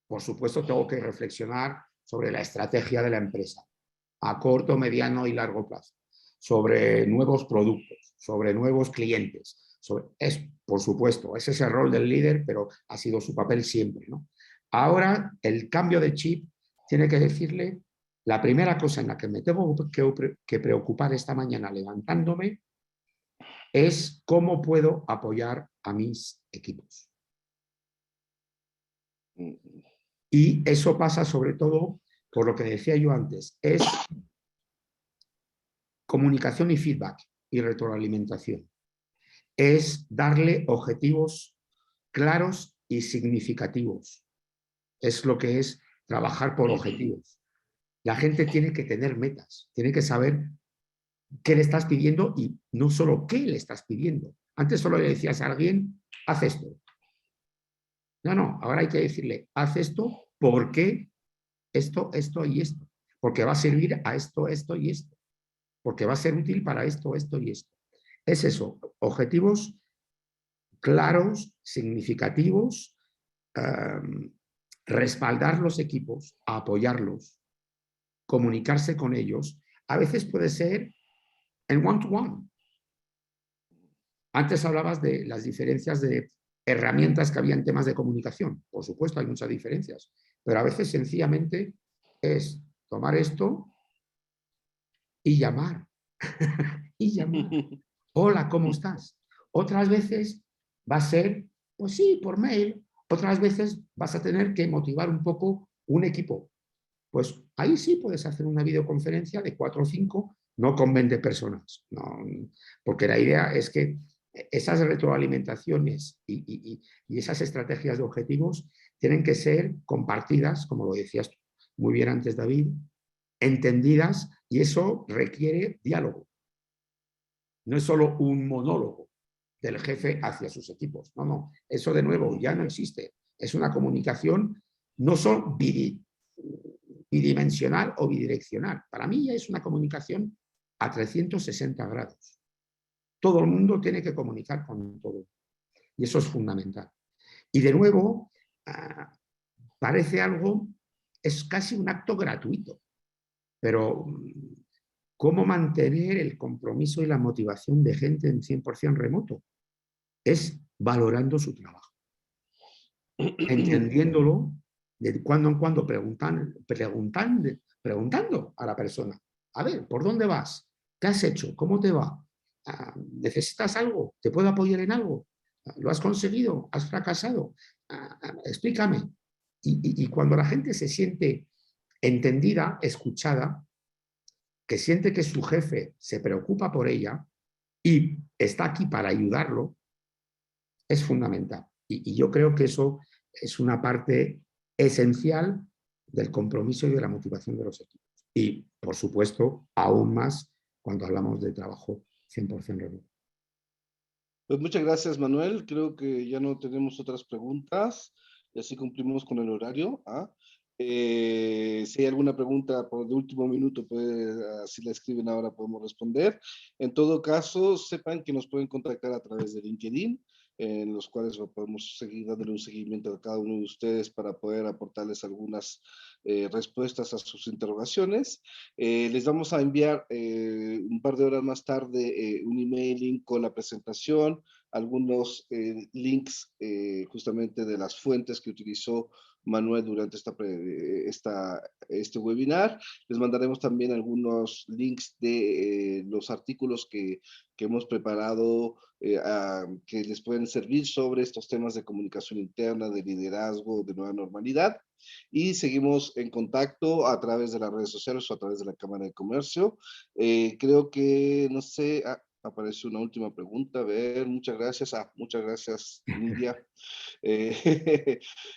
S3: por supuesto tengo que reflexionar sobre la estrategia de la empresa a corto, mediano y largo plazo, sobre nuevos productos, sobre nuevos clientes. Por supuesto, ese es el rol del líder, pero ha sido su papel siempre, ¿no? Ahora, el cambio de chip tiene que decirle: la primera cosa en la que me tengo que preocupar esta mañana levantándome es cómo puedo apoyar a mis equipos. Y eso pasa sobre todo por lo que decía yo antes, es comunicación y feedback y retroalimentación. Es darle objetivos claros y significativos. Es lo que es trabajar por objetivos. La gente tiene que tener metas, tiene que saber qué le estás pidiendo y no solo qué le estás pidiendo. Antes solo le decías a alguien: haz esto. No, ahora hay que decirle: haz esto, ¿por qué? Esto y esto. Porque va a servir a esto y esto. Porque va a ser útil para esto y esto. Es eso, objetivos claros, significativos, respaldar los equipos, apoyarlos, comunicarse con ellos. A veces puede ser en one-to-one. Antes hablabas de las diferencias de herramientas que había en temas de comunicación. Por supuesto, hay muchas diferencias, pero a veces sencillamente es tomar esto y llamar. Y llamar. Hola, ¿cómo estás? Otras veces va a ser, pues sí, por mail. Otras veces vas a tener que motivar un poco un equipo. Pues ahí sí puedes hacer una videoconferencia de 4 o 5, no con 20 personas. No, porque la idea es que esas retroalimentaciones y esas estrategias de objetivos tienen que ser compartidas, como lo decías muy bien antes, David, entendidas, y eso requiere diálogo. No es solo un monólogo del jefe hacia sus equipos. No. Eso, de nuevo, ya no existe. Es una comunicación no solo bidimensional o bidireccional. Para mí ya es una comunicación a 360 grados. todo el mundo tiene que comunicar con todo. Y eso es fundamental. Y de nuevo, parece algo, es casi un acto gratuito, pero ¿cómo mantener el compromiso y la motivación de gente en 100% remoto? Es valorando su trabajo, entendiéndolo, de cuando en cuando preguntando a la persona, a ver, ¿por dónde vas? ¿Qué has hecho? ¿Cómo te va? ¿Necesitas algo? ¿Te puedo apoyar en algo? ¿Lo has conseguido? ¿Has fracasado? Explícame. Y cuando la gente se siente entendida, escuchada, que siente que su jefe se preocupa por ella y está aquí para ayudarlo, es fundamental. Y yo creo que eso es una parte esencial del compromiso y de la motivación de los equipos. Y, por supuesto, aún más cuando hablamos de trabajo 100% remoto.
S2: Pues muchas gracias, Manuel. Creo que ya no tenemos otras preguntas y así cumplimos con el horario. Si hay alguna pregunta de último minuto, si la escriben ahora podemos responder. En todo caso, sepan que nos pueden contactar a través de LinkedIn, en los cuales podemos seguir dándole un seguimiento a cada uno de ustedes para poder aportarles algunas respuestas a sus interrogaciones. Les vamos a enviar un par de horas más tarde un emailing con la presentación, algunos links justamente de las fuentes que utilizó Manuel durante este webinar. Les mandaremos también algunos links de los artículos que hemos preparado que les pueden servir sobre estos temas de comunicación interna, de liderazgo, de nueva normalidad. Y seguimos en contacto a través de las redes sociales o a través de la Cámara de Comercio. Creo que, no sé, apareció una última pregunta. A ver, muchas gracias. Muchas gracias, Nidia.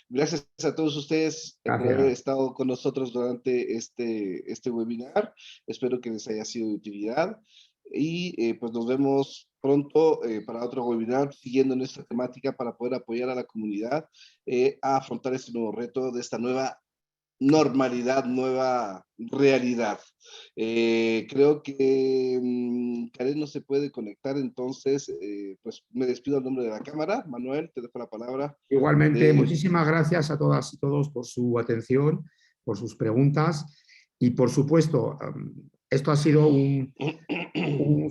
S2: Gracias a todos ustedes por haber estado con nosotros durante este webinar. Espero que les haya sido de utilidad. Y pues nos vemos pronto para otro webinar siguiendo en esta temática para poder apoyar a la comunidad a afrontar este nuevo reto de esta nueva normalidad, nueva realidad. Creo que Karen no se puede conectar, entonces pues me despido al nombre de la cámara. Manuel, te dejo la palabra.
S3: Igualmente, muchísimas gracias a todas y todos por su atención, por sus preguntas y por supuesto, esto ha sido un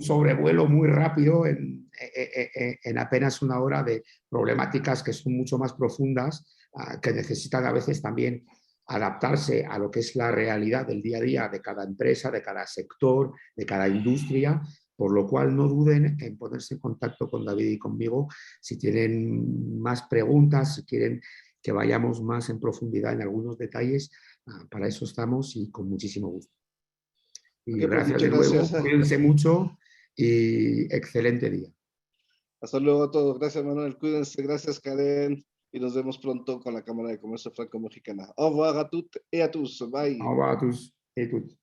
S3: sobrevuelo muy rápido en apenas una hora de problemáticas que son mucho más profundas, que necesitan a veces también adaptarse a lo que es la realidad del día a día de cada empresa, de cada sector, de cada industria, por lo cual no duden en ponerse en contacto con David y conmigo si tienen más preguntas, si quieren que vayamos más en profundidad en algunos detalles, para eso estamos y con muchísimo gusto. Y okay, gracias de nuevo, gracias. Cuídense mucho y excelente día.
S2: Hasta luego a todos, gracias Manuel, cuídense, gracias Karen y nos vemos pronto con la Cámara de Comercio Franco-Mexicana. Au revoir à toutes et à tous, bye.
S3: Au revoir à tous et toutes.